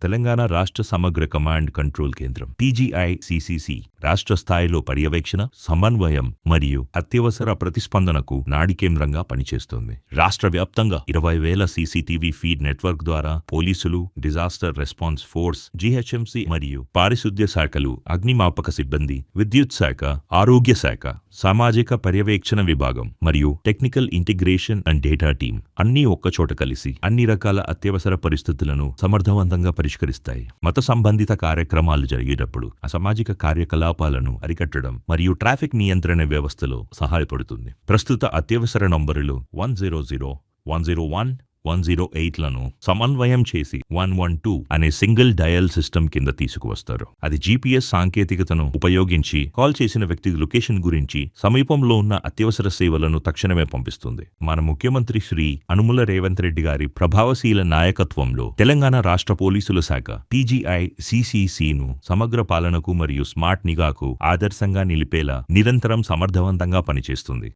తెలంగాణ రాష్ట్ర సమగ్ర command control కేంద్రం TGICCC రాష్ట్ర స్థాయిలో పర్యవేక్షణ, సమన్వయం మరియు అత్యవసర ప్రతిస్పందనకు నాడి కేంద్రంగా పనిచేస్తుంది. రాష్ట్ర వ్యాప్తంగా 20,000 CCTV ఫీడ్ నెట్వర్క్ ద్వారా పోలీసులు, డిజాస్టర్ రెస్పాన్స్ ఫోర్స్, GHMC మరియు పారిశుద్ధ్య శాఖలు, అగ్నిమాపక సిబ్బంది, విద్యుత్ శాఖ, ఆరోగ్య శాఖ, సామాజిక పర్యవేక్షణ విభాగం మరియు technical integration and data team అన్నీ ఒక్కచోట కలిసి అన్ని రకాల అత్యవసర పరిస్థితులను సమర్థవంతంగా పరిష్కరిస్తాయి. మత సంబంధిత కార్యక్రమాలు జరిగేటప్పుడు అసామాజిక కార్యకలాపాలను అరికట్టడం మరియు ట్రాఫిక్ నియంత్రణ వ్యవస్థలో సహాయపడుతుంది. ప్రస్తుత అత్యవసర నంబరులు 100, 101, 108లను సమన్వయం చేసి 112 అనే సింగిల్ డయల్ సిస్టమ్ కింద తీసుకువస్తారు. అది GPS సాంకేతికతను ఉపయోగించి కాల్ చేసిన వ్యక్తి లొకేషన్ గురించి, సమీపంలో ఉన్న అత్యవసర సేవలను తక్షణమే పంపిస్తుంది. మన ముఖ్యమంత్రి శ్రీ అనుముల రేవంత్ రెడ్డి గారి ప్రభావశీల నాయకత్వంలో తెలంగాణ రాష్ట్ర పోలీసుల శాఖ TGICCCను సమగ్ర పాలనకు మరియు స్మార్ట్ నిఘాకు ఆదర్శంగా నిలిపేలా నిరంతరం సమర్థవంతంగా పనిచేస్తుంది.